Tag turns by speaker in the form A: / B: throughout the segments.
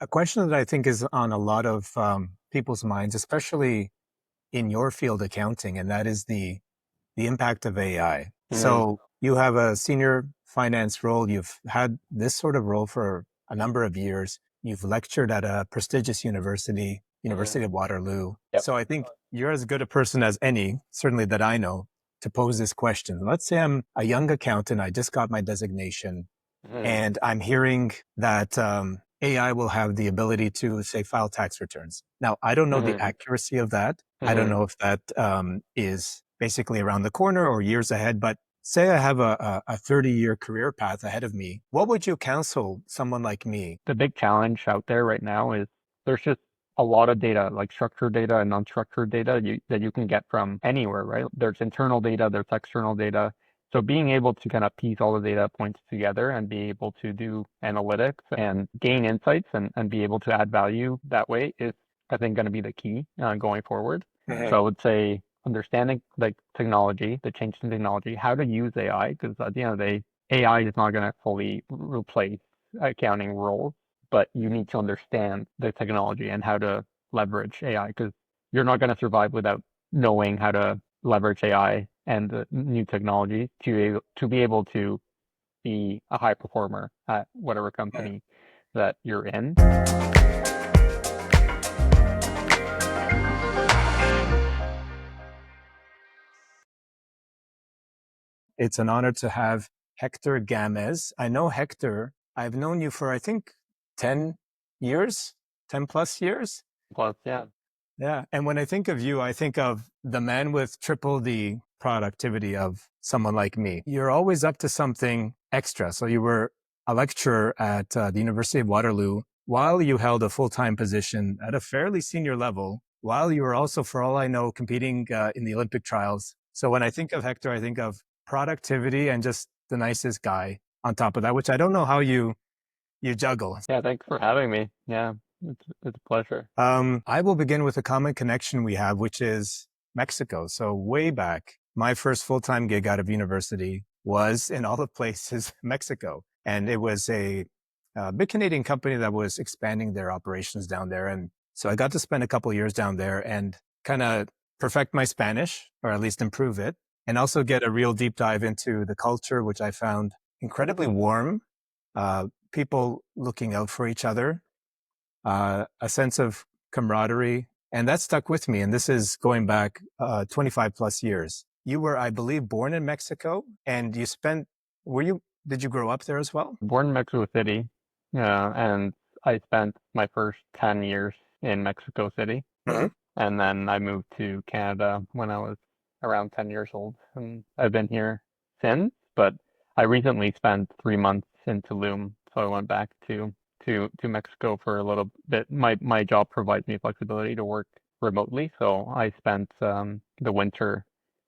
A: A question that I think is on a lot of people's minds, especially in your field, accounting, and that is the impact of AI.
B: Mm,
A: So you have a senior finance role. You've had this sort of role for a number of years. You've lectured at a prestigious university,
B: mm,
A: University of Waterloo.
B: yep.
A: So I think you're as good a person as any, certainly that I know, to pose this question. Let's say I'm a young accountant. I just got my designation
B: Mm,
A: and I'm hearing that AI will have the ability to, say, file tax returns. Now, I don't know the
B: mm,
A: accuracy of that. I don't
B: mm.
A: know if that is basically around the corner or years ahead, but say I have a 30-year career path ahead of me. What would you counsel someone like me?
B: The big challenge out there right now is there's just a lot of data, like structured data and unstructured data that you can get from anywhere, right? There's internal data, there's external data. So being able to kind of piece all the data points together and be able to do analytics and gain insights and be able to add value that way is, I think, going to be the key going forward.
A: Mhm.
B: So I would say understanding like technology, the change in technology, how to use AI, because at the end of the day, AI is not going to fully replace accounting roles, but you need to understand the technology and how to leverage AI because you're not going to survive without knowing how to leverage AI and the new technology to be able to be a high performer at whatever company that you're in.
A: It's an honor to have Hector Gamez. I know Hector. I've known you for, I think, 10 years, 10 plus years.
B: Plus, yeah.
A: Yeah. And when I think of you, I think of the man with triple the productivity of someone like me. You're always up to something extra. So you were a lecturer at the University of Waterloo while you held a full time position at a fairly senior level, while you were also, for all I know, competing in the Olympic trials. So when I think of Hector, I think of productivity and just the nicest guy on top of that, which I don't know how you juggle.
B: Yeah, thanks for having me. Yeah, it's a pleasure.
A: I will begin with a common connection we have, which is Mexico. So way back, my first full-time gig out of university was in all of places, Mexico. And it was a big Canadian company that was expanding their operations down there. And so I got to spend a couple of years down there and kind of perfect my Spanish, or at least improve it, and also get a real deep dive into the culture, which I found incredibly warm, people looking out for each other, a sense of camaraderie. And that stuck with me. And this is going back 25 plus years. You were, I believe, born in Mexico and you spent, did you grow up there as well?
B: Born in Mexico City, and I spent my first 10 years in Mexico City.
A: Mhm.
B: And then I moved to Canada when I was around 10 years old. And I've been here since, but I recently spent 3 months in Tulum. So I went back to Mexico for a little bit. My job provides me flexibility to work remotely. So I spent the winter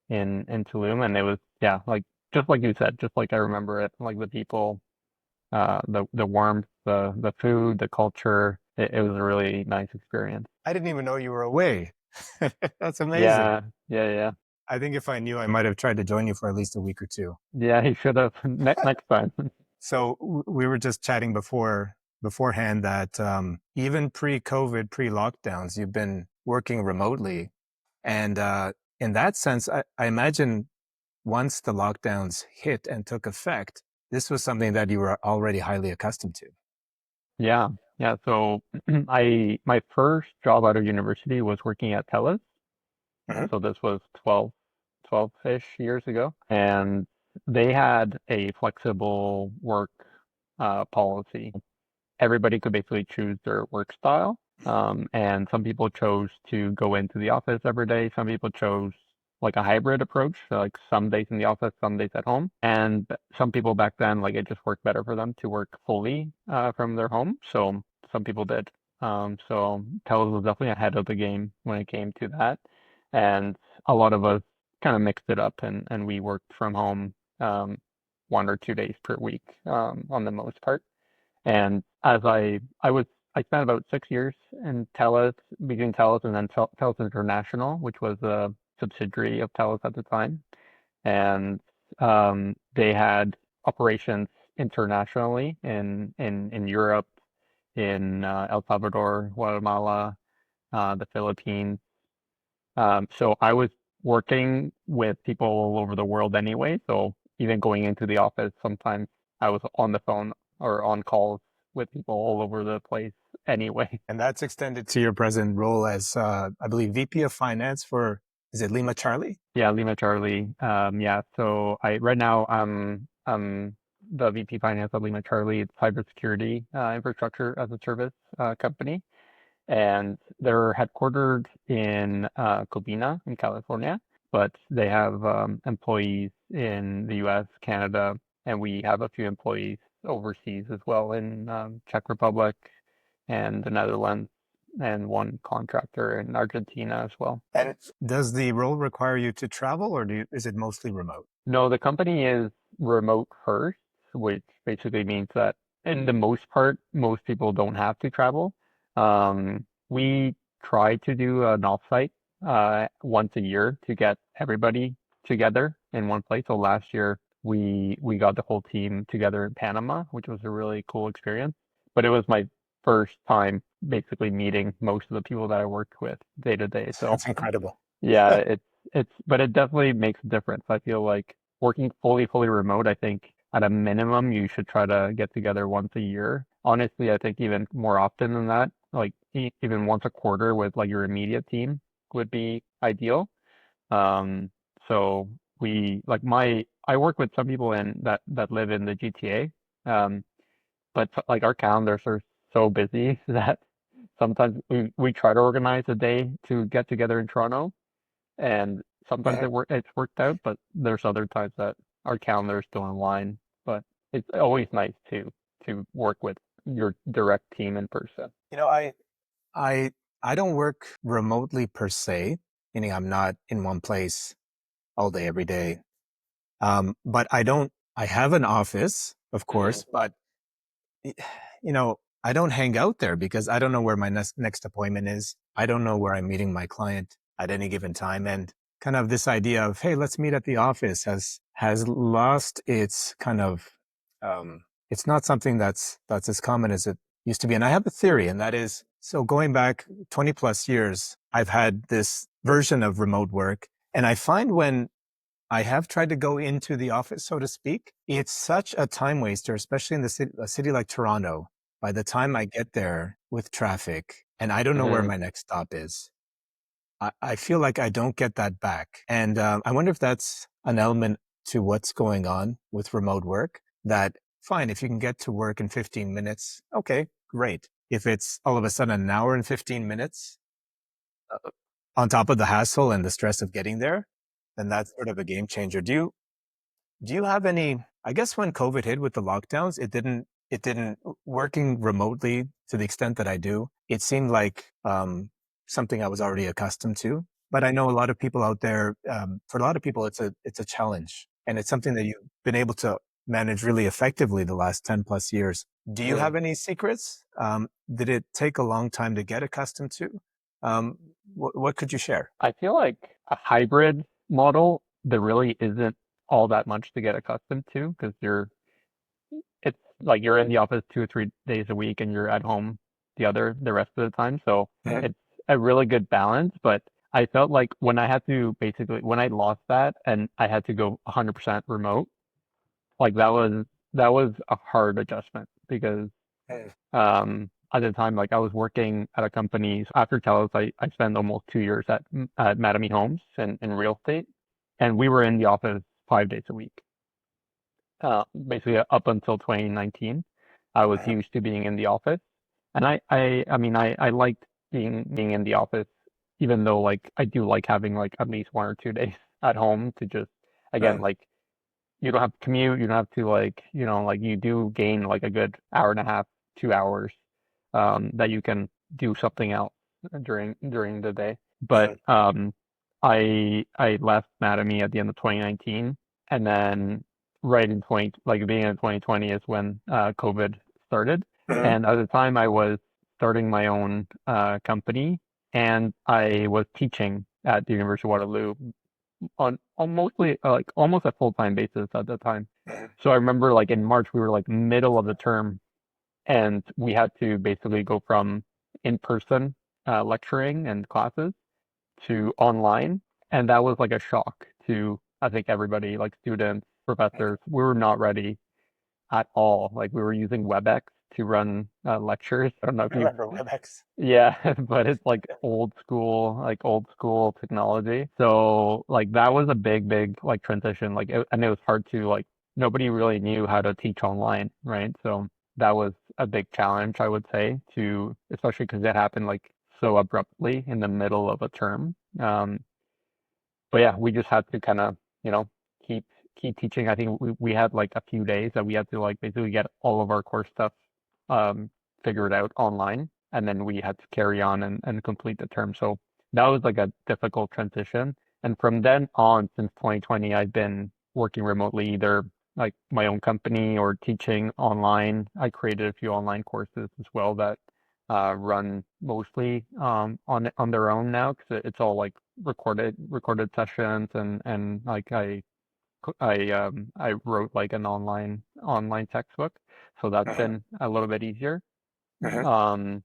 B: in Tulum and it was, yeah, like just like you said, just like I remember it, like the people, the warmth, the food, the culture. It was a really nice experience.
A: I didn't even know you were away. That's amazing.
B: Yeah, yeah, yeah.
A: I think if I knew, I might have tried to join you for at least a week or two.
B: Yeah, he should have next time.
A: So we were just chatting beforehand that even pre-COVID, pre-lockdowns, you've been working remotely. And in that sense, I imagine once the lockdowns hit and took effect, this was something that you were already highly accustomed to.
B: Yeah, yeah. So my first job out of university was working at TELUS.
A: Mhm.
B: So this was 12-ish years ago. And they had a flexible work policy. Everybody could basically choose their work style. And some people chose to go into the office every day. Some people chose like a hybrid approach, so like some days in the office, some days at home. And some people back then, like it just worked better for them to work fully from their home. So some people did. So Telus was definitely ahead of the game when it came to that. And a lot of us kind of mixed it up and we worked from home 1 or 2 days per week on the most part. And as I spent about 6 years in TELUS, between TELUS and then TELUS International, which was a subsidiary of TELUS at the time. And they had operations internationally in Europe, in El Salvador, Guatemala, the Philippines. So I was working with people all over the world anyway. So even going into the office, sometimes I was on the phone or on calls with people all over the place anyway.
A: And that's extended to your present role as, I believe, VP of Finance for, is it Lima Charlie?
B: Yeah, Lima Charlie. Yeah. So I right now I'm the VP Finance at Lima Charlie. It's cybersecurity infrastructure as a service company, and they're headquartered in Covina in California, but they have employees in the U.S., Canada, and we have a few employees overseas as well in Czech Republic and the Netherlands, and one contractor in Argentina as well.
A: And does the role require you to travel, or is it mostly remote?
B: No, the company is remote first, which basically means that in the most part, most people don't have to travel. We try to do an offsite once a year to get everybody together in one place. So last year we got the whole team together in Panama, which was a really cool experience. But it was my first time basically meeting most of the people that I worked with day to day. So
A: That's incredible.
B: yeah, but it definitely makes a difference. I feel like working fully remote, I think at a minimum you should try to get together once a year. Honestly, I think even more often than that, like even once a quarter with like your immediate team would be ideal. Um, so I work with some people in that live in the GTA. But like our calendars are so busy that sometimes we try to organize a day to get together in Toronto, and sometimes
A: Mhm.
B: it's worked out, but there's other times that our calendars don't align. But it's always nice to work with your direct team in person.
A: You know, I, I don't work remotely per se, meaning I'm not in one place all day, every day. But I have an office, of
B: Mhm.
A: course, but y- I don't hang out there because I don't know where my next appointment is. I don't know where I'm meeting my client at any given time. And kind of this idea of, hey, let's meet at the office has lost its kind of, it's not something that's as common as it used to be. And I have a theory, and that is, so going back 20 plus years, I've had this version of remote work. And I find when I have tried to go into the office, so to speak. It's such a time waster, especially in a city like Toronto. By the time I get there with traffic and I don't know where
B: Mhm.
A: my next stop is, I feel like I don't get that back. And I wonder if that's an element to what's going on with remote work. That fine, if you can get to work in 15 minutes, okay, great. If it's all of a sudden an hour and 15 minutes, on top of the hassle and the stress of getting there, then that's sort of a game changer. Do you have any, I guess when COVID hit with the lockdowns, it didn't working remotely to the extent that I do. It seemed like something I was already accustomed to. But I know a lot of people out there, for a lot of people, it's a challenge, and it's something that you've been able to manage really effectively the last 10 plus years. Do you have
B: Mhm.
A: any secrets? Did it take a long time to get accustomed to? What could you share?
B: I feel like a hybrid model, there really isn't all that much to get accustomed to because it's like you're in the office 2 or 3 days a week and you're at home the rest of the time. So
A: Mhm.
B: it's a really good balance. But I felt like when I had to basically when I lost that and I had to go 100% remote, like that was a hard adjustment because at the time like I was working at a company so after Telos I spent almost 2 years at Mattamy Homes in real estate, and we were in the office 5 days a week, basically up until 2019. I was
A: Mhm.
B: used to being in the office, and I mean I liked being in the office, even though like I do like having like at least 1 or 2 days at home to just again
A: Sure.
B: like you don't have to commute, you don't have to like like you do gain like a good hour and a half, 2 hours, that you can do something else during the day. But
A: Mhm.
B: I left Mattamy at the end of 2019, and then right in 20 like beginning of 2020 is when COVID started,
A: Mhm.
B: and at the time I was starting my own company, and I was teaching at the University of Waterloo on mostly like almost a full-time basis at the time.
A: Mhm.
B: So I remember like in March we were like middle of the term, and we had to basically go from in-person lecturing and classes to online, and that was like a shock to I think everybody, like students, professors. We were not ready at all. Like we were using WebEx to run lectures. I don't know if
A: I
B: you've
A: remember WebEx.
B: yeah, but it's like old school technology. So like that was a big like transition. And it was hard to like nobody really knew how to teach online, right? So that was a big challenge, I would say, to especially because it happened like so abruptly in the middle of a term. But yeah, we just had to kind of, you know, keep keep teaching. I think we had like a few days that we had to like basically get all of our course stuff um figured out online, and then we had to carry on and complete the term. So that was like a difficult transition. And from then on, since 2020, I've been working remotely, either like my own company or teaching online. I created a few online courses as well that run mostly on their own now because it's all like recorded sessions and like I wrote like an online textbook, so that's
A: Uh-huh.
B: been a little bit easier.
A: Uh-huh.
B: Um,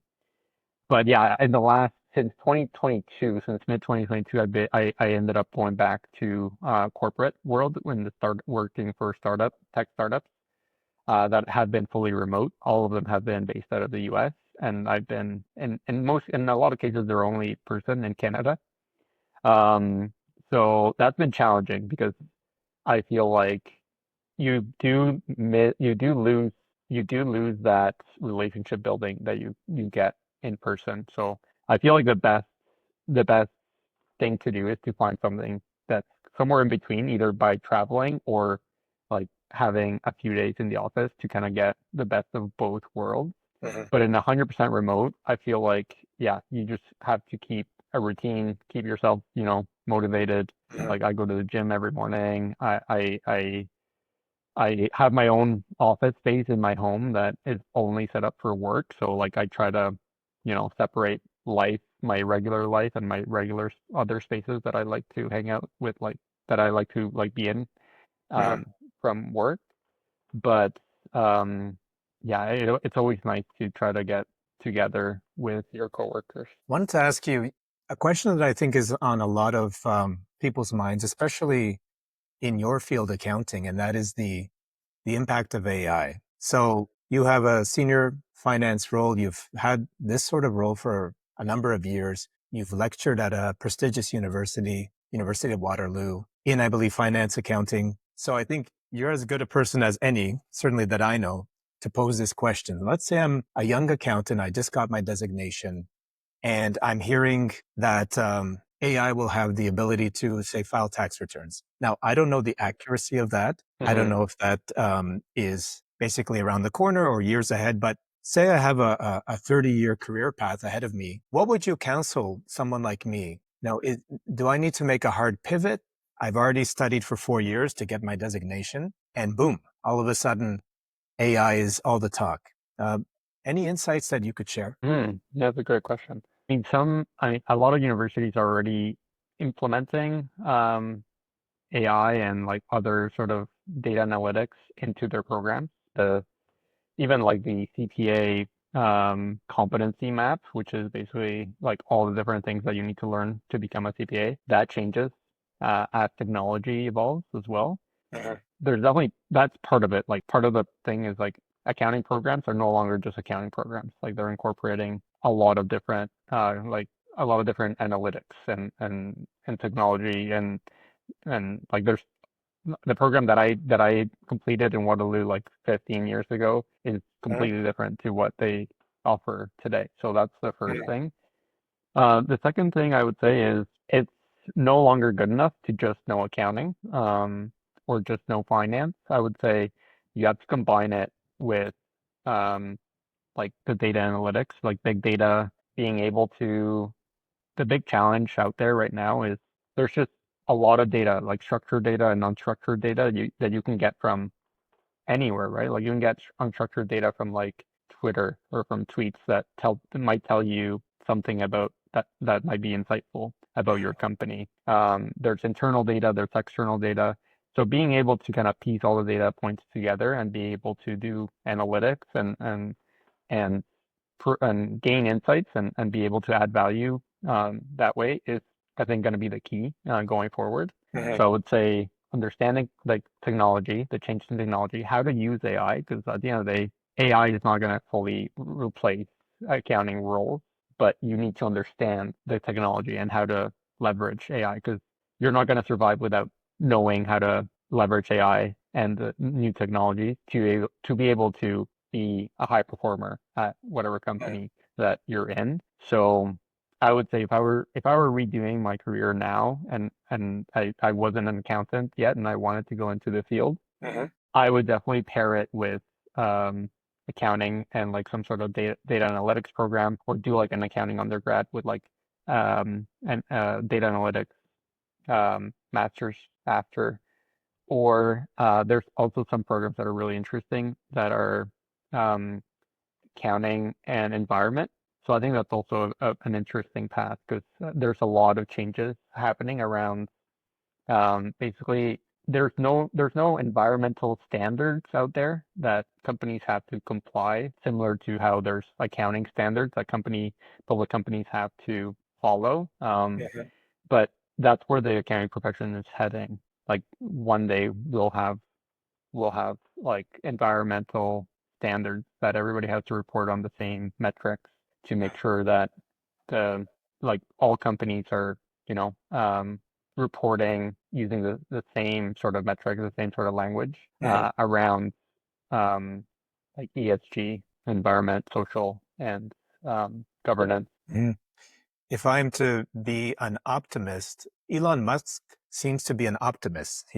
B: but yeah, in the last since 2022, since mid 2022, I ended up going back to corporate world when the start working for tech startups that have been fully remote. All of them have been based out of the US, and I've been in a lot of cases they're only person in Canada. Um, so that's been challenging because I feel like you do lose that relationship building that you get in person. So I feel like the best thing to do is to find something that's somewhere in between, either by traveling or like having a few days in the office to kind of get the best of both worlds.
A: Uh-huh.
B: But in 100% remote, I feel like, yeah, you just have to keep a routine, keep yourself, motivated.
A: Uh-huh.
B: Like I go to the gym every morning. I have my own office space in my home that is only set up for work. So like I try to, separate my regular life and my regular other spaces that I like to hang out with, like that I like to like be in
A: Uh-huh.
B: um, from work. But um, yeah, it's always nice to try to get together with your coworkers.
A: Wanted to ask you a question that I think is on a lot of people's minds, especially in your field, accounting, and that is the impact of AI. So you have a senior finance role. You've had this sort of role for a number of years. You've lectured at a prestigious university, University of Waterloo, in, I believe, finance accounting. So I think you're as good a person as any, certainly that I know, to pose this question. Let's say I'm a young accountant. I just got my designation. And I'm hearing that AI will have the ability to, say, file tax returns. Now, I don't know the accuracy of that. I don't
B: Hmm.
A: know if that is basically around the corner or years ahead, but say I have a 30-year career path ahead of me. What would you counsel someone like me? Now, do I need to make a hard pivot? I've already studied for 4 years to get my designation, and boom, all of a sudden, AI is all the talk. Uh, any insights that you could share?
B: That's a great question. A lot of universities are already implementing AI and like other sort of data analytics into their programs. Even like the CPA competency map, which is basically like all the different things that you need to learn to become a CPA, that changes as technology evolves as well.
A: Uh-huh.
B: There's definitely that's part of it. Like part of the thing is like accounting programs are no longer just accounting programs. Like they're incorporating a lot of different analytics and technology and like there's the program that I completed in Waterloo like 15 years ago is
A: Uh-huh.
B: completely different to what they offer today. So that's the first
A: Uh-huh.
B: thing. The second thing I would say is it's no longer good enough to just know accounting, or just know finance. I would say you have to combine it with um, like the data analytics, like big data, being able to. The big challenge out there right now is there's just a lot of data, like structured data and unstructured data that you can get from anywhere, right? Like you can get unstructured data from like Twitter or from tweets that might tell you something about that might be insightful about your company. There's internal data, there's external data. So being able to kind of piece all the data points together and be able to do analytics and and gain insights and be able to add value that way is, I think, going to be the key going forward.
A: Mhm.
B: So I would say understanding like technology, the change in technology, how to use AI, because at the end of the day, AI is not going to fully replace accounting roles, but you need to understand the technology and how to leverage AI, because you're not going to survive without knowing how to leverage AI and the new technology to be able to be a high performer at whatever company that you're in. So I would say if I were redoing my career now and I wasn't an accountant yet and I wanted to go into the field,
A: Mhm.
B: I would definitely pair it with um, accounting and like some sort of data analytics program, or do like an accounting undergrad with like and data analytics masters after. Or there's also some programs that are really interesting that are um, accounting and environment. So I think that's also an interesting path, because there's a lot of changes happening around. Basically, there's no environmental standards out there that companies have to comply, similar to how there's accounting standards that public companies have to follow.
A: Mhm.
B: But that's where the accounting profession is heading. Like one day we'll have like environmental standards that everybody has to report on the same metrics to make sure that the like all companies are, you know, reporting using the same sort of metric, the same sort of language
A: Mhm.
B: around um, like ESG, environment, social, and governance.
A: Mhm. If I'm to be an optimist, Elon Musk seems to be an optimist.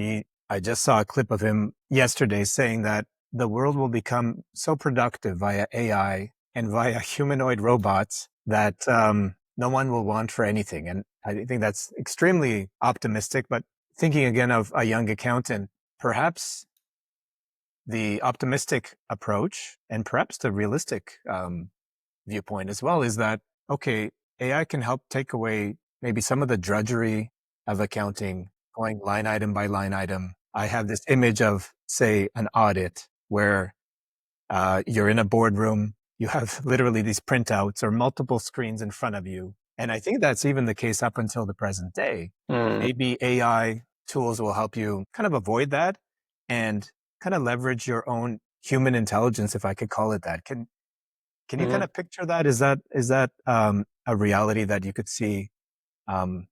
A: I just saw a clip of him yesterday saying that the world will become so productive via AI and via humanoid robots that no one will want for anything. And I think that's extremely optimistic. But thinking again of a young accountant, perhaps the optimistic approach and perhaps the realistic viewpoint as well is that, okay, AI can help take away maybe some of the drudgery of accounting, going line item by line item. I have this image of, say, an audit where you're in a boardroom, you have literally these printouts or multiple screens in front of you. And I think that's even the case up until the present day.
B: Mm,
A: Maybe AI tools will help you kind of avoid that and kind of leverage your own human intelligence, if I could call it that. Can you kind
B: mhm.
A: of picture that? Is that a reality that you could see um,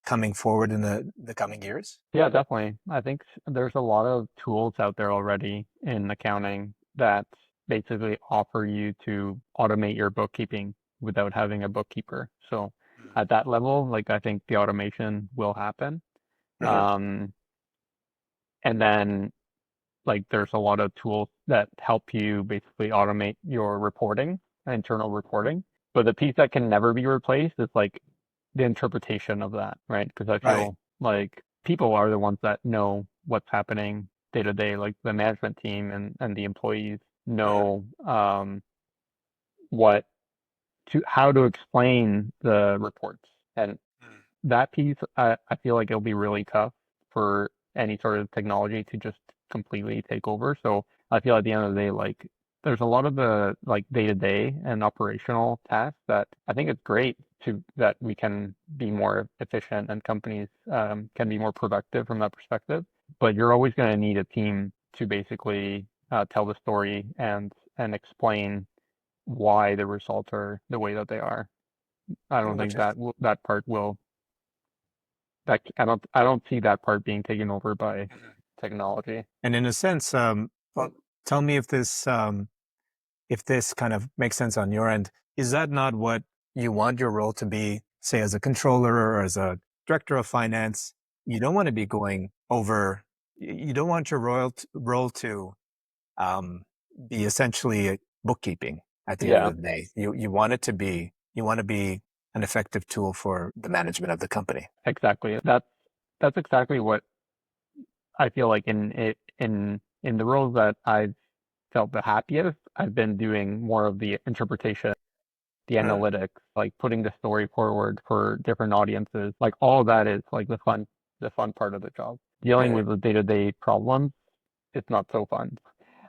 A: coming forward in the coming years?
B: Yeah, definitely. I think there's a lot of tools out there already in accounting that basically offer you to automate your bookkeeping without having a bookkeeper. So at that level, like I think the automation will happen.
A: Mhm.
B: Um, and then like there's a lot of tools that help you basically automate your reporting, internal reporting. But the piece that can never be replaced is like the interpretation of that, right? Because I
A: Right.
B: feel like people are the ones that know what's happening day to day, like the management team and the employees
A: Mhm.
B: know what how to explain the reports. And that piece, I feel like it'll be really tough for any sort of technology to just completely take over. So I feel at the end of the day, like there's a lot of the like day to day and operational tasks that I think it's great to that we can be more efficient and companies can be more productive from that perspective. But you're always going to need a team to basically tell the story and explain why the results are the way that they are. I don't think
A: Gotcha.
B: that part will I don't see that part being taken over by
A: Mhm.
B: technology.
A: And in a sense, well, tell me if this kind of makes sense on your end. Is that not what you want your role to be, say, as a controller or as a director of finance? You don't want to be going over. You don't want your role to um, be essentially bookkeeping at the end of
B: Yeah,
A: the day. You want it to be, you want to be an effective tool for the management of the company.
B: exactly. That's exactly what I feel like in the roles that I've felt the happiest. I've been doing more of the interpretation, the
A: Mm.
B: analytics, like putting the story forward for different audiences. Like all of that is like the fun part of the job. Dealing
A: Mm.
B: with the day-to-day problems, it's not so fun.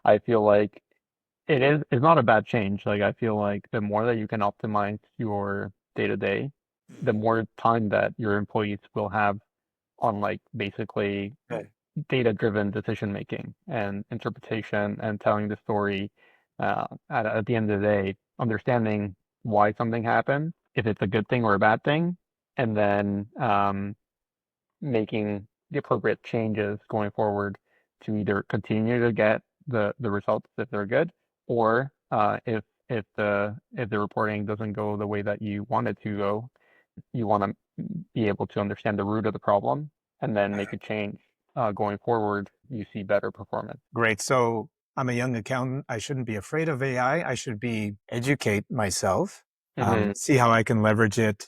B: I feel like it's not a bad change. Like I feel like the more that you can optimize your day to day, the more time that your employees will have on like basically
A: Right.
B: data driven decision making and interpretation and telling the story at the end of the day, understanding why something happened, if it's a good thing or a bad thing, and then making the appropriate changes going forward to either continue to get the results if they're good, or if the reporting doesn't go the way that you want it to go, you want to be able to understand the root of the problem and then make a change. Going forward, you see better performance.
A: Great. So I'm a young accountant. I shouldn't be afraid of AI. I should be educate myself,
B: Hmm.
A: see how I can leverage it,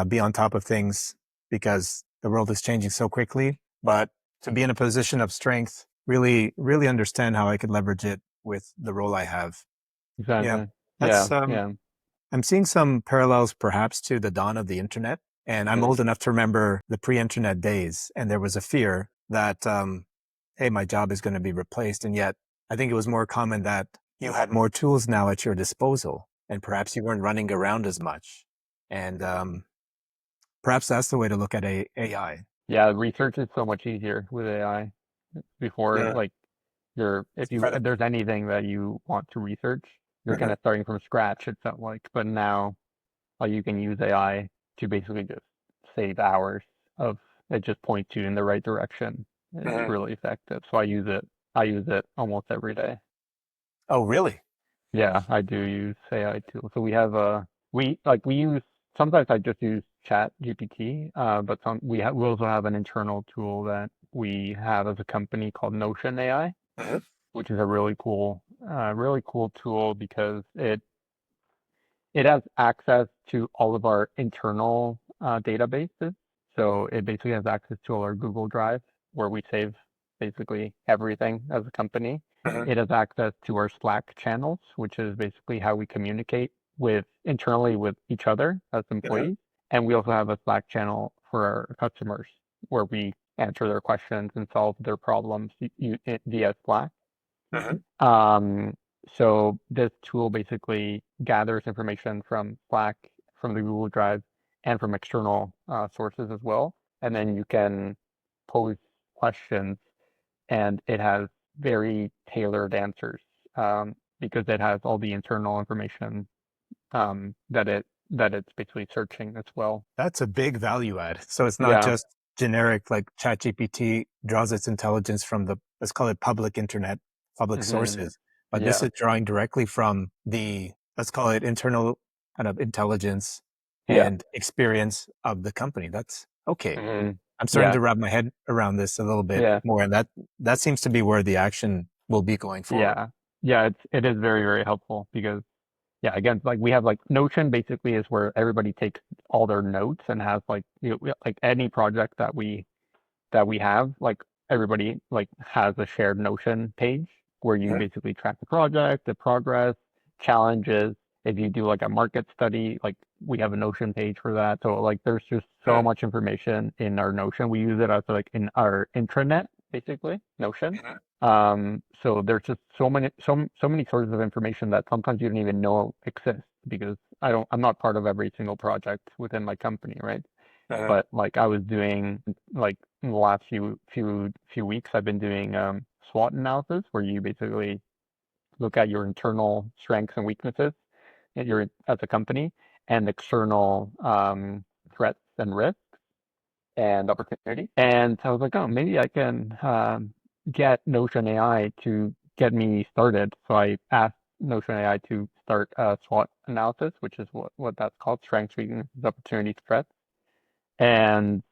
A: be on top of things because the world is changing so quickly. But to be in a position of strength, really, really understand how I can leverage it with the role I have. Yeah,
B: Exactly. Yeah.
A: that's
B: Yeah.
A: I'm seeing some parallels perhaps to the dawn of the internet. And I'm
B: Hmm.
A: old enough to remember the pre-internet days. And there was a fear that, hey, my job is going to be replaced. And yet I think it was more common that you had more tools now at your disposal and perhaps you weren't running around as much. And perhaps that's the way to look at AI.
B: Yeah. Research is so much easier with AI. Before,
A: Yeah,
B: like,
A: it's
B: if
A: incredible.
B: there's anything that you want to research, you're kind
A: Mhm.
B: of starting from scratch, it felt like. But now, like, you can use AI to basically just save hours of it just points you in the right direction. It's
A: Mhm.
B: really effective. So I use it. I use it almost every day.
A: Oh, really?
B: Yeah, I do use AI too. So we have we use sometimes I just use Chat GPT, but we also have an internal tool that we have as a company called Notion AI,
A: Mhm.
B: which is a really cool tool because it has access to all of our internal databases. So it basically has access to all our Google Drive where we save basically everything as a company.
A: Mhm.
B: It has access to our Slack channels, which is basically how we communicate with internally with each other as
A: Mhm.
B: employees. And we also have a Slack channel for our customers where we answer their questions and solve their problems via Slack.
A: Mhm.
B: Um, so this tool basically gathers information from Slack, from the Google Drive, and from external sources as well. And then you can pose questions, and it has very tailored answers because it has all the internal information that it's basically searching as well.
A: That's a big value add. So it's not
B: Yeah.
A: just generic like ChatGPT draws its intelligence from the, let's call it public internet, public
B: Hmm.
A: sources, but this
B: Yeah.
A: is drawing directly from the, let's call it internal kind of intelligence
B: Yeah.
A: and experience of the company. That's okay.
B: Hmm.
A: I'm starting
B: Yeah.
A: to wrap my head around this a little bit
B: Yeah.
A: more. And that seems to be where the action will be going forward.
B: Yeah. Yeah. It is very, very helpful because yeah, again, like we have like Notion basically is where everybody takes all their notes and has like like any project that we have, like everybody like has a shared Notion page where you
A: Mhm.
B: basically track the project, the progress, challenges. If you do like a market study, like we have a Notion page for that. So like there's just so
A: Mhm.
B: much information in our Notion. We use it as like in our intranet, basically, Notion.
A: Mhm.
B: So there's just so many sources of information that sometimes you don't even know exist because I'm not part of every single project within my company, right?
A: Mhm.
B: But like I was doing like in the last few weeks, I've been doing SWOT analysis where you basically look at your internal strengths and weaknesses at your as a company and external threats and risks and opportunity. And I was like, oh, maybe I can get Notion AI to get me started. So I asked Notion AI to start a SWOT analysis, which is what that's called, strengths, weaknesses, opportunities, threats. And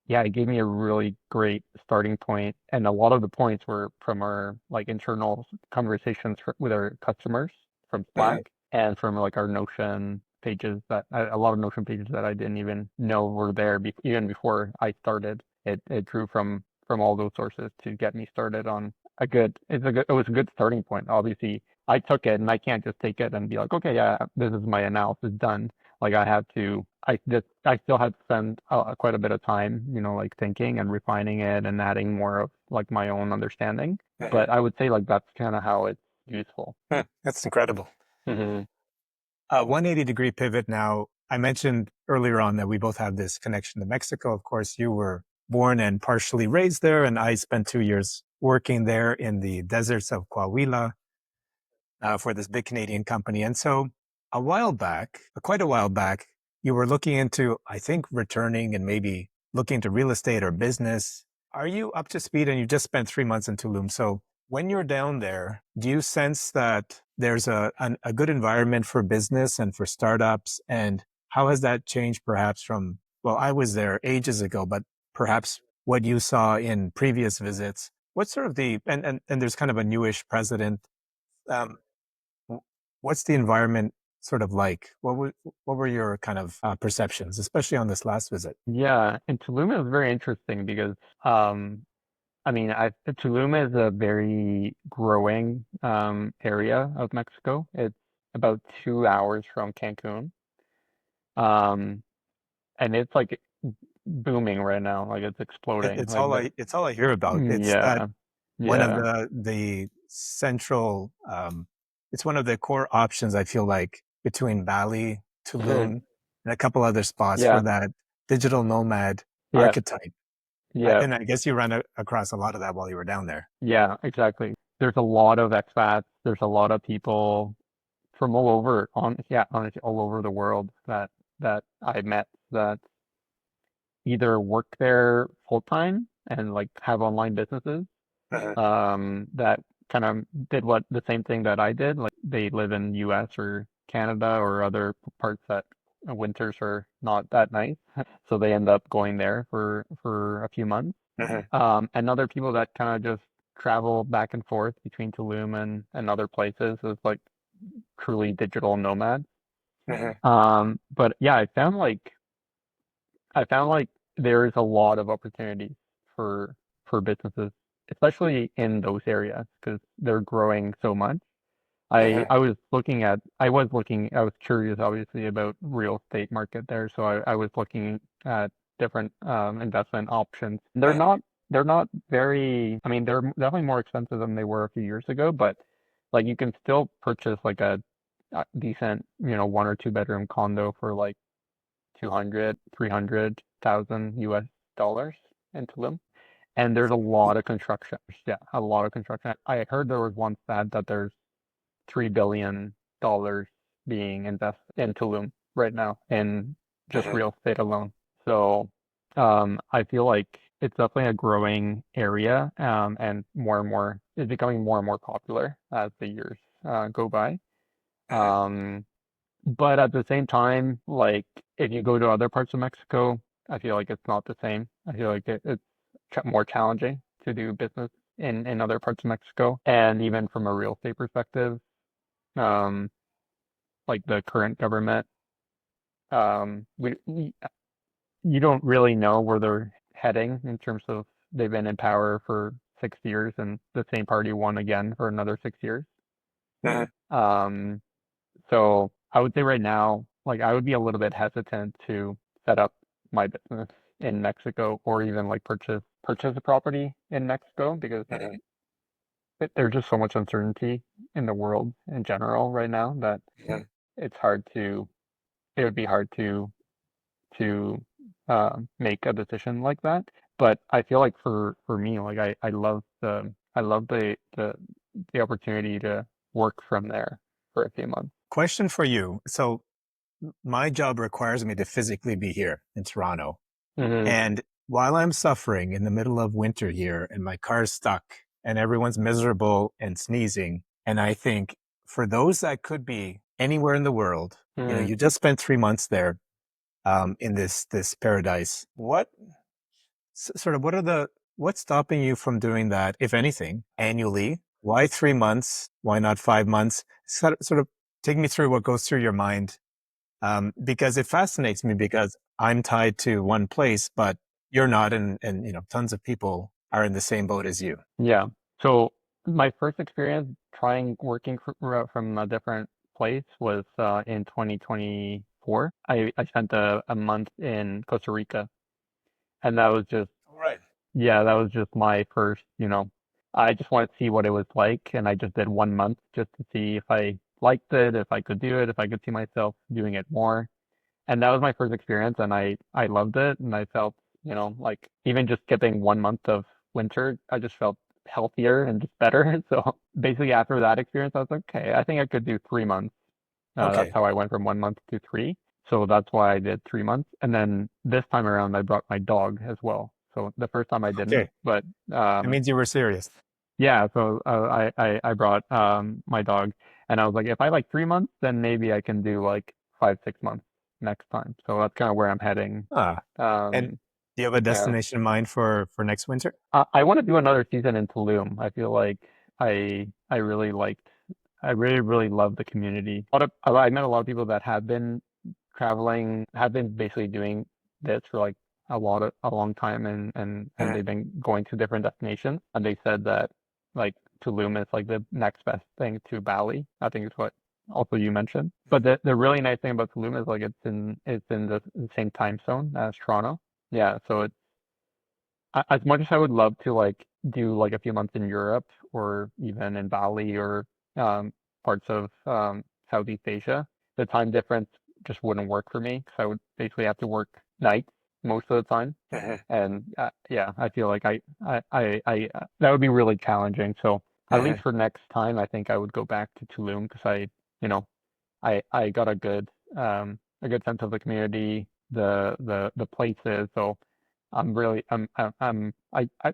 B: yeah, it gave me a really great starting point. And a lot of the points were from our like internal conversations with our customers from
A: Mhm.
B: Slack and from like our Notion pages that a lot of Notion pages that I didn't even know were there even before I started. It drew from all those sources to get me started on it was a good starting point. Obviously, I took it and I can't just take it and be like, okay, yeah, this is my analysis done. Like I still had to spend quite a bit of time, like thinking and refining it and adding more of like my own understanding.
A: Mhm.
B: But I would say like that's kind of how it's useful.
A: That's incredible.
B: Hmm.
A: 180-degree pivot now. I mentioned earlier on that we both have this connection to Mexico. Of course, you were born and partially raised there, and I spent 2 years working there in the deserts of Coahuila for this big Canadian company. And so a while back, quite a while back, you were looking into, I think, returning and maybe looking into real estate or business. Are you up to speed? And you just spent 3 months in Tulum. So when you're down there, do you sense that there's a good environment for business and for startups? And how has that changed perhaps from, well, I was there ages ago, but perhaps what you saw in previous visits? What's sort of and there's kind of a newish president. Um, w- what's the environment sort of like? What were your kind of perceptions, especially on this last visit?
B: Yeah, and Tulum is very interesting because um, I mean, Tulum is a very growing area of Mexico. It's about 2 hours from Cancun. Um, and it's like booming right now, like it's exploding. Like the
A: It's all I hear about. It's that
B: yeah,
A: one of
B: yeah.
A: the central. It's one of the core options. I feel like between Bali, Tulum, and a couple other spots for
B: Yeah,
A: that digital nomad
B: yeah,
A: archetype.
B: yeah,
A: And I guess you ran across a lot of that while you were down there.
B: yeah, exactly. There's a lot of expats. There's a lot of people from all over honestly, all over the world that I met that either work there full time and like have online businesses,
A: Uh-huh.
B: that kind of did what the same thing that I did. Like they live in US or Canada or other parts that winters are not that nice. So they end up going there for a few months.
A: Uh-huh.
B: And other people that kind of just travel back and forth between Tulum and other places as like truly digital nomads.
A: Uh-huh.
B: But yeah, I found like there is a lot of opportunities for for businesses, especially in those areas because they're growing so much.
A: Uh-huh.
B: I was curious obviously about real estate market there, so I was looking at different investment options. They're not very, I mean, they're definitely more expensive than they were a few years ago, but like you can still purchase like a decent, 1 or 2 bedroom condo for like 200, 300,000 US dollars in Tulum. And there's a lot of construction. Yeah, a lot of construction. I heard there was one stat that there's $3 billion being invested in Tulum right now in just
A: Uh-huh.
B: real estate alone. So I feel like it's definitely a growing area, and more and more it's becoming more and more popular as the years go by.
A: Uh-huh.
B: Um, but at the same time, like if you go to other parts of Mexico, I feel like it's not the same. I feel like it's more challenging to do business in other parts of Mexico. And even from a real estate perspective, um, like the current government, you don't really know where they're heading in terms of they've been in power for 6 years and the same party won again for another 6 years.
A: Uh-huh.
B: Um, So I would say right now, like I would be a little bit hesitant to set up my business in Mexico or even like purchase a property in Mexico because
A: Uh-huh.
B: there's just so much uncertainty in the world in general right now that
A: Uh-huh.
B: it's hard to it would be hard to make a decision like that. But I feel like for me, like I love the opportunity to work from there for a few months.
A: Question for you. So my job requires me to physically be here in Toronto.
B: Hmm.
A: And while I'm suffering in the middle of winter here and my car's stuck and everyone's miserable and sneezing, and I think for those that could be anywhere in the world,
B: Hmm.
A: you just spent 3 months there in this paradise. Sort of what's stopping you from doing that, if anything, annually? Why 3 months? Why not 5 months? Sort of take me through what goes through your mind, because it fascinates me because I'm tied to one place, but you're not, and tons of people are in the same boat as you.
B: Yeah. So my first experience trying working from a different place was in 2024. I spent a month in Costa Rica, and that was just
A: All right.
B: yeah, that was just my first, I just wanted to see what it was like, and I just did 1 month just to see if I liked it, if I could do it, if I could see myself doing it more. And that was my first experience, and I loved it, and I felt, like even just skipping 1 month of winter, I just felt healthier and just better. So basically, after that experience, I was like, okay, I think I could do 3 months. That's
A: Okay.
B: how I went from 1 month to three. So that's why I did 3 months. And then this time around, I brought my dog as well. So the first time I didn't,
A: Okay.
B: but
A: It means you were serious.
B: yeah. So I brought my dog, and I was like, if I like 3 months, then maybe I can do like 5 6 months next time. So that's kind of where I'm heading.
A: Ah. And
B: Um,
A: do you have a
B: yeah.
A: destination in mind for next winter?
B: I want to do another season in Tulum. I feel like I really liked, I really really love the community. I met a lot of people that have been traveling, have been basically doing this for like a long time, and
A: Uh,
B: they've been going to different destinations, and they said that like Tulum is like the next best thing to Bali. I think it's what also you mentioned. But the really nice thing about Tulum is like it's in the same time zone as Toronto. Yeah, so as much as I would love to like do like a few months in Europe or even in Bali or um, parts of Southeast Asia, the time difference just wouldn't work for me because I would basically have to work nights most of the time. And yeah, I feel like that would be really challenging. So at least for next time, I think I would go back to Tulum because you know, I got a good sense of the community, the places. So I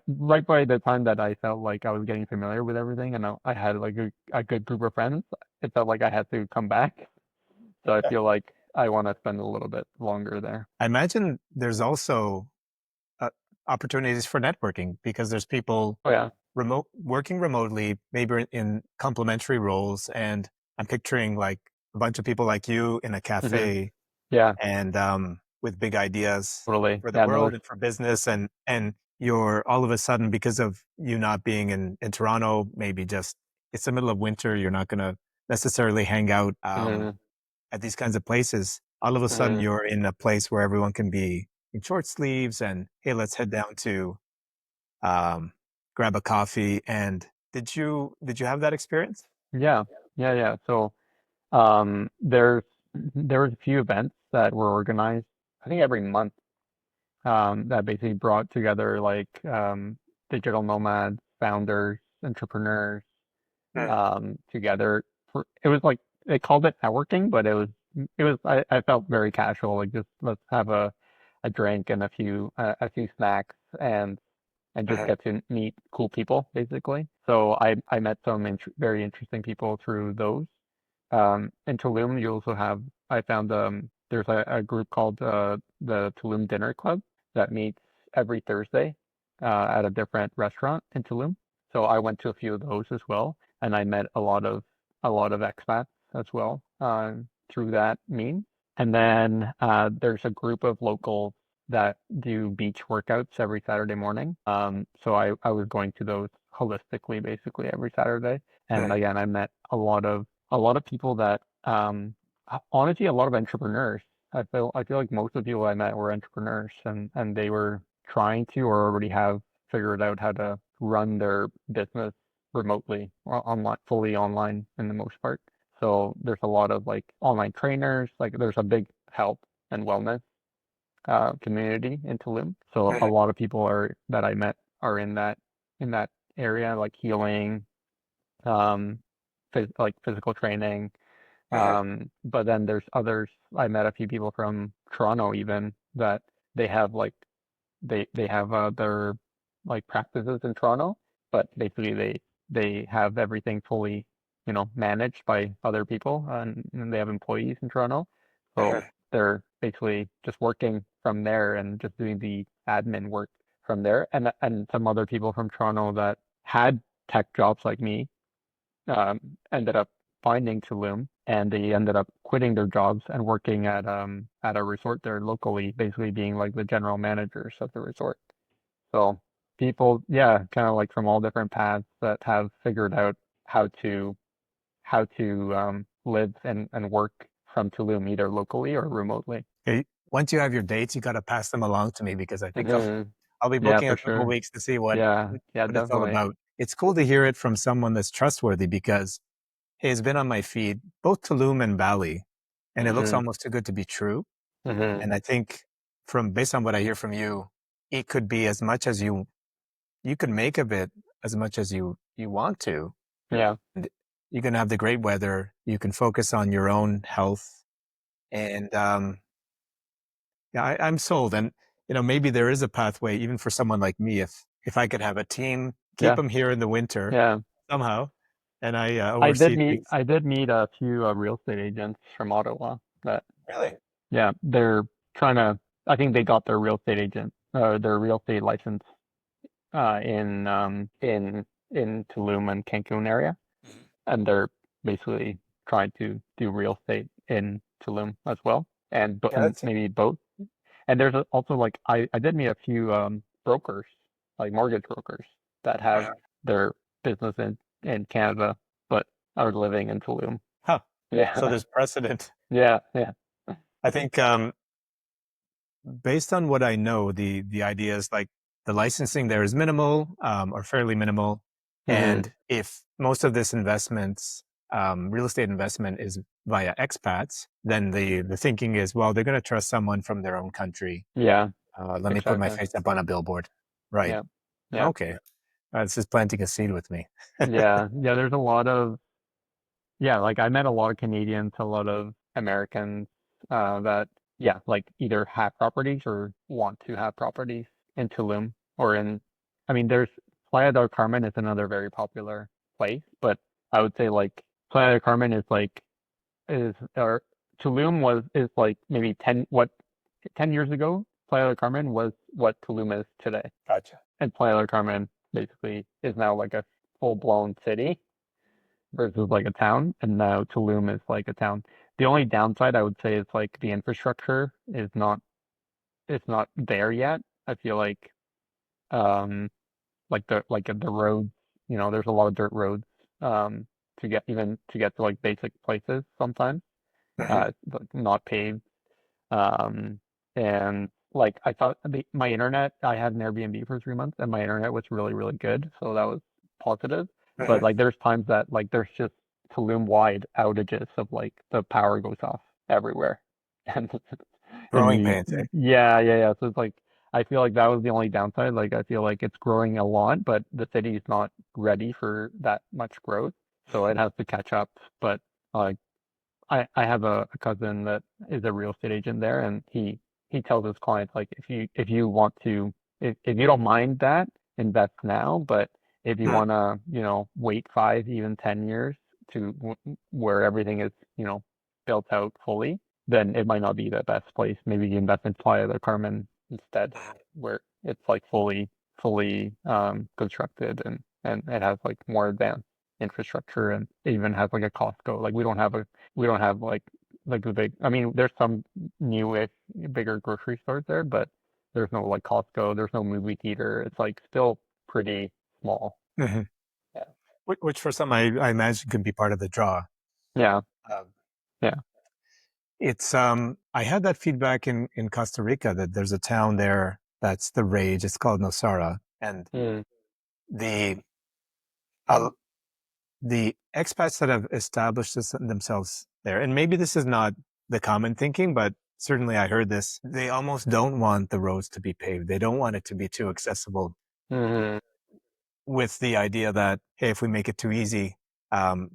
B: right by the time that I felt like I was getting familiar with everything, and I had like a good group of friends, it felt like I had to come back. So I feel like I want to spend a little bit longer there.
A: I imagine there's also uh, opportunities for networking because there's people
B: Oh yeah.
A: working remotely, maybe in complementary roles. And I'm picturing like a bunch of people like you in a
B: Hmm.
A: cafe
B: Yeah,
A: and with big ideas
B: totally.
A: for the
B: Yeah, no,
A: world and for business. And you're all of a sudden, because of you not being in Toronto, maybe just it's the middle of winter, you're not going to necessarily hang out
B: mm-hmm,
A: at these kinds of places. All of a sudden,
B: mm-hmm.
A: you're in a place where everyone can be in short sleeves and, hey, let's head down to um, grab a coffee. And did you have that experience?
B: Yeah, yeah. So there was a few events that were organized, I think every month, that basically brought together like digital nomads, founders, entrepreneurs,
A: Mm.
B: together. It was like they called it networking, but I felt very casual, like just let's have a drink and a few snacks and just
A: Mhm.
B: get to meet cool people basically. So I met some very interesting people through those. In Tulum, you also have, I found there's a group called the Tulum Dinner Club that meets every Thursday at a different restaurant in Tulum. So I went to a few of those as well, and I met a lot of expats as well through that means. And then there's a group of locals that do beach workouts every Saturday morning. So I was going to those holistically basically every Saturday. And
A: Mhm.
B: again, I met a lot of people that honestly a lot of entrepreneurs. I feel like most of the people I met were entrepreneurs and they were trying to or already have figured out how to run their business remotely or online, fully online in the most part. So there's a lot of like online trainers, like there's a big health and wellness community in Tulum. So a
A: Mhm.
B: lot of people are that I met are in that area, like healing, um, like physical training.
A: Mhm.
B: But then there's others. I met a few people from Toronto even that they have like they have their like practices in Toronto, but basically they have everything fully, managed by other people, and they have employees in Toronto. So
A: Mhm.
B: they're basically just working from there and just doing the admin work from there. And some other people from Toronto that had tech jobs like me um, ended up finding Tulum, and they ended up quitting their jobs and working at a resort there locally, basically being like the general managers of the resort. So people, yeah, kind of like from all different paths that have figured out how to live and work from Tulum either locally or remotely.
A: Okay. Once you have your dates, you got to pass them along to me because I think I'll
B: Hmm.
A: I'll be
B: Yeah,
A: booking
B: for
A: a couple
B: sure.
A: weeks to see what
B: Yeah, yeah,
A: what it's all
B: definitely.
A: about. it's cool to hear it from someone that's trustworthy because, hey, it's been on my feed, both Tulum and Bali, and it looks
B: Hmm.
A: almost too good to be true.
B: Hmm.
A: And I think from based on what I hear from you, it could be as much as you could make of it as much as you want to.
B: Yeah.
A: And you can have the great weather. You can focus on your own health, and yeah, I'm sold. And maybe there is a pathway even for someone like me if I could have a team, keep
B: Yeah.
A: them here in the winter
B: Yeah.
A: somehow, and I oversee things.
B: I did meet a few real estate agents from Ottawa that,
A: Really?
B: yeah, they're trying to, I think they got their real estate agent, their real estate license, in Tulum and Cancun area,
A: Mhm.
B: and they're basically trying to do real estate in Tulum as well,
A: Yeah,
B: and
A: that's
B: maybe both. And there's also like I did meet a few brokers, like mortgage brokers, that have their business in Canada but are living in Tulum.
A: huh. So
B: Yeah.
A: there's precedent.
B: Yeah. Yeah.
A: I think based on what I know, the idea is like the licensing there is minimal or fairly minimal,
B: Hmm.
A: and if most of this investments, real estate investment, is via expats, then the thinking is, well, they're going to trust someone from their own country.
B: Yeah.
A: Let me put my
B: Exactly.
A: face up on a billboard, right?
B: Yeah. Yeah.
A: Okay, this is planting a seed with me.
B: Yeah. Yeah. There's a lot of, yeah, like I met a lot of Canadians, a lot of Americans, that, yeah, like either have properties or want to have properties in Tulum or in, I mean, there's Playa del Carmen is another very popular place, but I would say like Playa del Carmen is like, or Tulum is like maybe 10 years ago, Playa del Carmen was what Tulum is today.
A: Gotcha.
B: And Playa del Carmen basically is now like a full-blown city versus like a town, and now Tulum is like a town. The only downside I would say is like the infrastructure is not it's not there yet. I feel like the roads, there's a lot of dirt roads um to get to like basic places sometimes.
A: Mhm.
B: Like not paved. Um and like I thought my internet, I had an Airbnb for 3 months and my internet was really, really good. So that was positive. But
A: Mhm.
B: like there's times that like there's just Tulum wide outages of like the power goes off everywhere. And
A: Growing pains, eh?
B: yeah, yeah, yeah. So it's like I feel like that was the only downside. Like I feel like it's growing a lot, but the city is not ready for that much growth. So it
A: Mhm.
B: has to catch up. But like I have a cousin that is a real estate agent there, and he tells his clients like if you want to, if you don't mind that, invest now, but if you
A: Hmm.
B: want to, wait 5 even 10 years to where everything is, built out fully, then it might not be the best place. Maybe you invest in Playa del Carmen instead, where it's like fully constructed, and it has like more advanced infrastructure, and it even has like a Costco. Like we don't have like the big, I mean, there's some newish bigger grocery stores there, but there's no like Costco, there's no movie theater. It's like still pretty small.
A: Mhm.
B: Yeah.
A: Which for some I imagine can be part of the draw.
B: Yeah.
A: Um,
B: Yeah.
A: it's I had that feedback in Costa Rica that there's a town there that's the rage. It's called Nosara, and
B: Mm.
A: the uh, the expats that have established themselves there, and maybe this is not the common thinking, but certainly I heard this. They almost don't want the roads to be paved. They don't want it to be too accessible,
B: Hmm.
A: with the idea that, hey, if we make it too easy, um,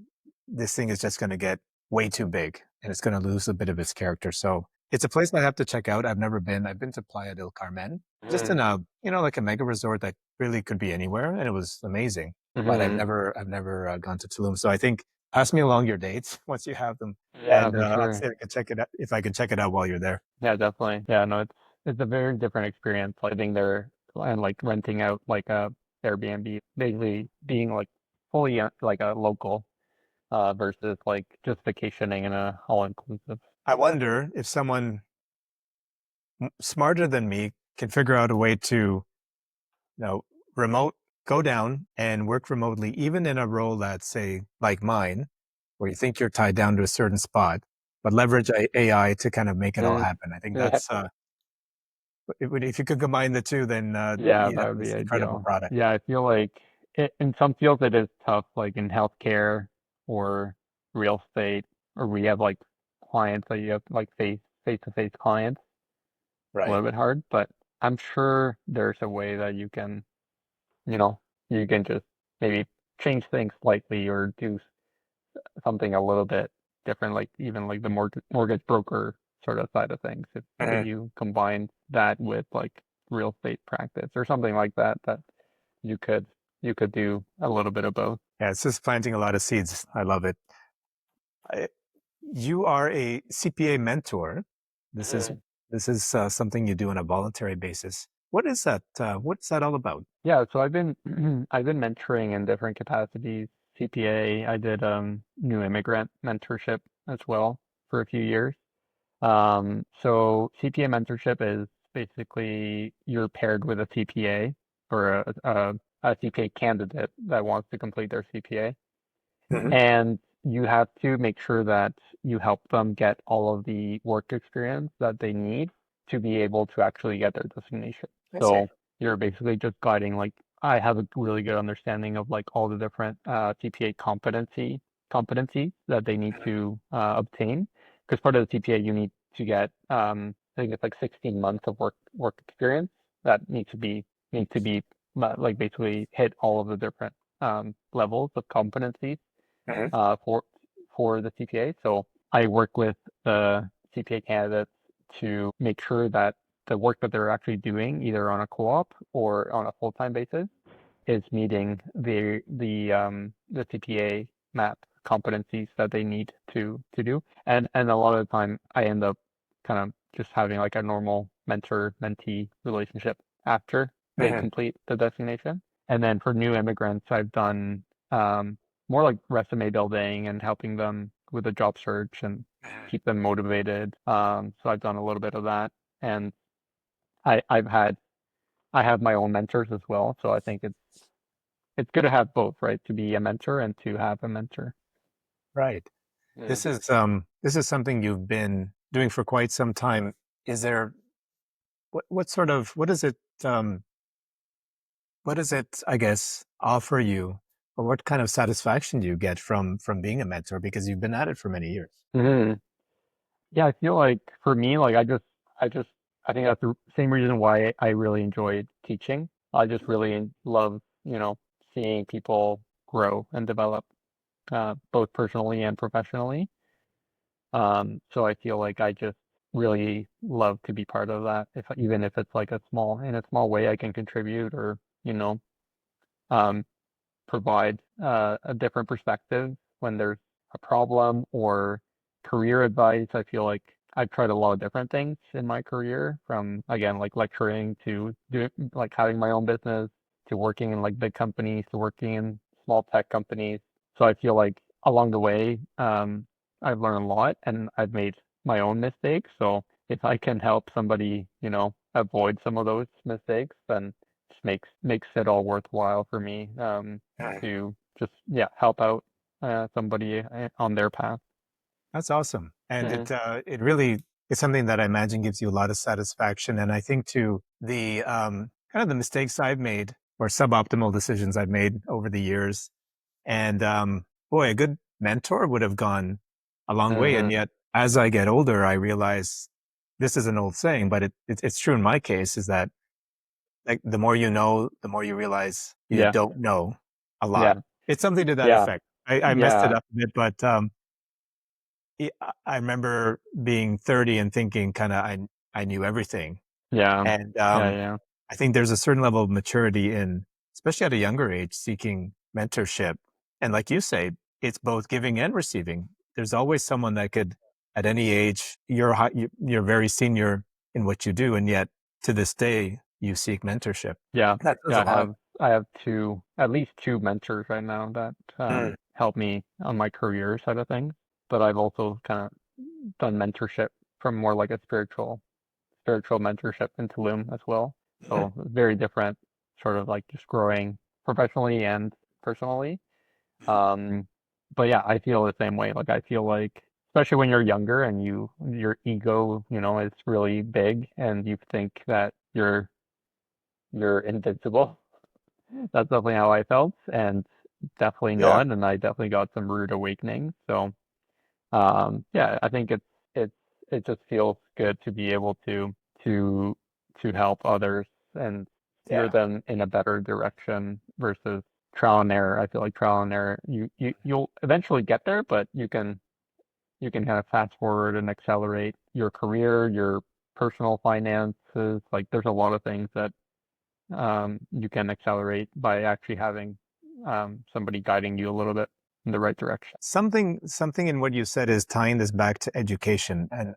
A: this thing is just going to get way too big and it's going to lose a bit of its character. So it's a place I have to check out. I've never been. I've been to Playa del Carmen, just in
B: Hmm.
A: a like a mega resort that really could be anywhere, and it was amazing. But
B: Hmm.
A: I've never gone to Tulum. So I think pass me along your dates once you have them,
B: Yeah,
A: and
B: for
A: I'll
B: sure.
A: see if I can check it out. If I can check it out while you're there.
B: Yeah, definitely. Yeah, no, it's a very different experience living there and like renting out like a Airbnb, basically being like fully like a local versus like just vacationing in a all inclusive.
A: I wonder if someone smarter than me can figure out a way to know, remote, go down and work remotely, even in a role that's, say, like mine, where you think you're tied down to a certain spot, but leverage AI to kind of make it all
B: Mm.
A: happen. I think
B: Yeah,
A: that's if you could combine the two, then
B: yeah,
A: you'd
B: that
A: have
B: would be
A: this incredible
B: ideal.
A: product.
B: Yeah, I feel like in some fields it is tough, like in healthcare or real estate, or we have like clients that you have like face-to-face clients. It's a
A: Right.
B: little bit hard, but I'm sure there's a way that you know, you can just maybe change things slightly or do something a little bit different, like even like the mortgage broker sort of side of things. If
A: Mhm.
B: you combine that with like real estate practice or something like that, that you could you could do a little bit of both.
A: Yeah, it's just planting a lot of seeds. I love it. I, you are a CPA mentor. This is
B: Mhm.
A: this is something you do on a voluntary basis. What is that? What's that all about?
B: Yeah, so I've been I've been mentoring in different capacities. CPA, I did new immigrant mentorship as well for a few years. So CPA mentorship is basically you're paired with a CPA or a CPA candidate that wants to complete their CPA,
A: Hmm.
B: and you have to make sure that you help them get all of the work experience that they need to be able to actually get their designation.
A: I see.
B: So you're basically just guiding, like, I have a really good understanding of like all the different CPA competencies that they need to obtain. Because part of the CPA you need to get I think it's like 16 months of work experience that need to be like basically hit all of the different levels of competencies
A: Hmm.
B: uh, for for the CPA. So I work with the CPA candidates to make sure that the work that they're actually doing, either on a co-op or on a full-time basis, is meeting the CPA map competencies that they need to do. And a lot of the time, I end up kind of just having like a normal mentor-mentee relationship after they
A: Hmm.
B: complete the designation. And then for new immigrants, I've done um, more like resume building and helping them with the job search and keep them motivated. So I've done a little bit of that, and I've had I have my own mentors as well. So I think it's good to have both, right? To be a mentor and to have a mentor.
A: Right.
B: Mm.
A: This is something you've been doing for quite some time. Is there what sort of um what does it, I guess, offer you, or what kind of satisfaction do you get from being a mentor because you've been at it for many years?
B: Hmm. Yeah, I feel like for me, like I just, I think that's the same reason why I really enjoyed teaching. I just really love, seeing people grow and develop, both personally and professionally. So I feel like I just really love to be part of that. If even if it's like in a small way I can contribute or, um, provide a different perspective when there's a problem or career advice. I feel like I've tried a lot of different things in my career, from again like lecturing to doing like having my own business to working in like big companies to working in small tech companies. So I feel like along the way, I've learned a lot and I've made my own mistakes. So if I can help somebody, avoid some of those mistakes, then just makes it all worthwhile for me. To just help out somebody on their path.
A: That's awesome. And
B: Hmm.
A: it really is something that I imagine gives you a lot of satisfaction. And I think too, the kind of the mistakes I've made or suboptimal decisions I've made over the years. And boy, a good mentor would have gone a long way. And
B: Hmm.
A: yet, as I get older, I realize this is an old saying, but it's true in my case, is that like the more you know, the more you realize you
B: Yeah,
A: don't know a lot.
B: yeah,
A: It's something to that
B: yeah,
A: effect. I messed it
B: yeah,
A: up a bit, but I remember being 30 and thinking kind of I knew everything.
B: yeah,
A: And
B: yeah, yeah,
A: I think there's a certain level of maturity in, especially at a younger age, seeking mentorship. And like you say, it's both giving and receiving. There's always someone that could, at any age, you're very senior in what you do, and yet to this day you seek mentorship.
B: yeah,
A: That says
B: yeah.
A: a lot.
B: I have at least two mentors right now that
A: Mm.
B: help me on my career side of things. But I've also kind of done mentorship from more like a spiritual mentorship in Tulum as well. So very different, sort of like just growing professionally and personally. Um, but yeah, I feel the same way. Like I feel like, especially when you're younger and your ego, is really big and you think that you're invincible. That's definitely how I felt, and definitely
A: Yeah.
B: not. And I definitely got some rude awakening. So, yeah, I think it's it just feels good to be able to to help others and steer
A: Yeah.
B: them in a better direction versus trial and error. I feel like trial and error, you'll eventually get there, but you can kind of fast forward and accelerate your career, your personal finances. Like there's a lot of things that you can accelerate by actually having somebody guiding you a little bit in the right direction.
A: Something in what you said is tying this back to education. And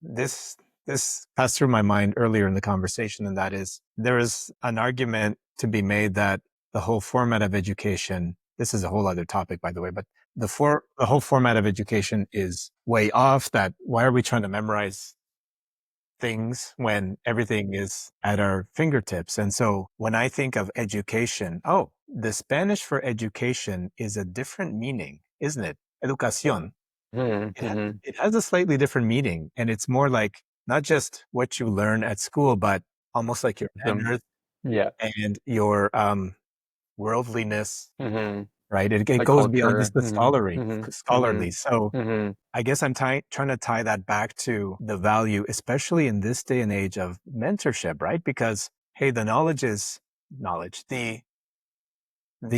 A: this this passed through my mind earlier in the conversation, and that is there is an argument to be made that the whole format of education, this is a whole other topic, by the way, but the whole format of education is way off. That why are we trying to memorize things when everything is at our fingertips? And so when I think of education, oh, the Spanish for education is a different meaning, isn't it? Educación.
B: Mm-hmm.
A: It has a slightly different meaning, and it's more like not just what you learn at school, but almost like your manners
B: Yeah.
A: and your worldliness,
B: Mm-hmm.
A: right? It
B: Like
A: goes beyond
B: culture.
A: just the
B: Mm-hmm. Mm-hmm.
A: scholarly.
B: Mm-hmm.
A: So
B: Mm-hmm.
A: I guess I'm trying to tie that back to the value, especially in this day and age of mentorship, right? Because hey, the knowledge is knowledge. The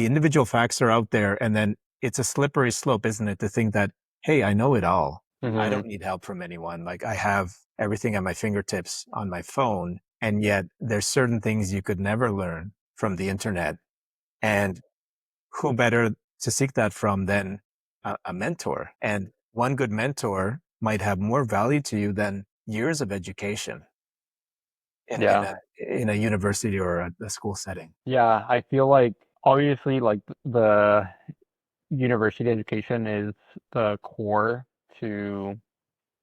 A: individual facts are out there, and then it's a slippery slope, isn't it, to think that, hey, I know it all. I
B: Mm-hmm.
A: don't need help from anyone. Like I have everything at my fingertips on my phone. And yet there's certain things you could never learn from the internet. And who better to seek that from than a mentor? And one good mentor might have more value to you than years of education
B: Yeah.
A: in a university or a school setting.
B: Yeah. I feel like obviously like the university education is the core to,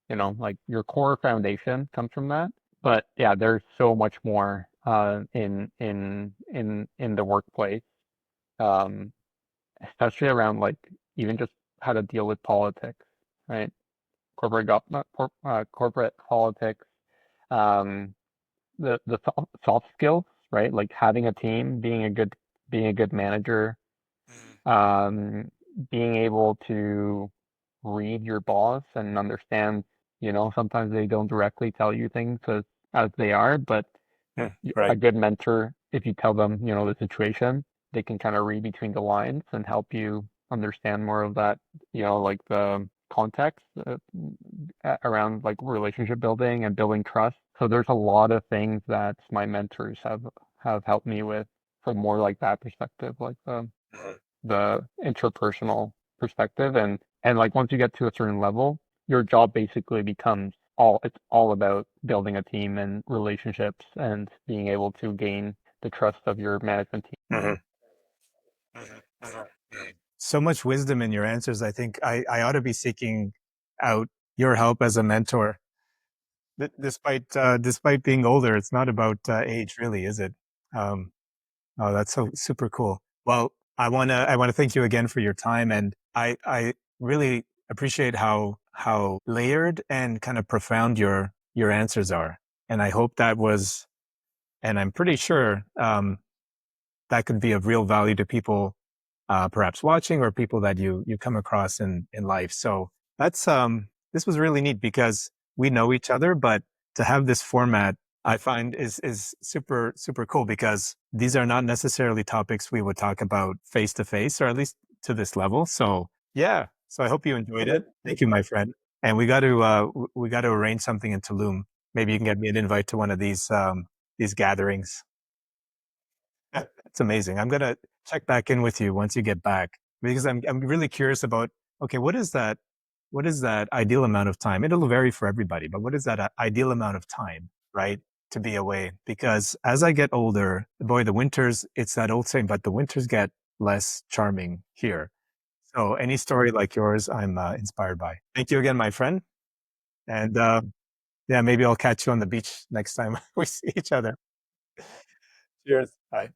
B: like your core foundation comes from that. But yeah, there's so much more in the workplace, um, especially around like even just how to deal with politics, right? Corporate government, corporate politics, um, the soft skills, right? Like having a team, being a good manager, um, being able to read your boss and understand, sometimes they don't directly tell you things as they are, but
A: Yeah,
B: a
A: right.
B: good mentor, if you tell them, the situation, they can kind of read between the lines and help you understand more of that, like the context around like relationship building and building trust. So there's a lot of things that my mentors have helped me with from more like that perspective, like the interpersonal perspective, and like once you get to a certain level, your job basically becomes it's all about building a team and relationships and being able to gain the trust of your management team.
A: Mhm. So much wisdom in your answers. I think I ought to be seeking out your help as a mentor. Despite being older, it's not about age, really, is it? Um, oh, that's so super cool. Well, I wanna thank you again for your time, and I really appreciate how layered and kind of profound your answers are. And I hope that was, and I'm pretty sure that could be of real value to people perhaps watching or people that you come across in life. So that's this was really neat because we know each other, but to have this format I find is super cool because these are not necessarily topics we would talk about face to face, or at least to this level. So yeah, so I hope you enjoyed it. Thank you, my friend. And we got to arrange something in Tulum. Maybe you can get me an invite to one of these gatherings. It's amazing. I'm gonna check back in with you once you get back because I'm really curious about okay, what is that ideal amount of time? It'll vary for everybody, but what is that ideal amount of time, right, to be away? Because as I get older, boy, the winters, it's that old saying, but the winters get less charming here. So any story like yours, I'm inspired by. Thank you again, my friend. And yeah, maybe I'll catch you on the beach next time we see each other. Cheers. Bye.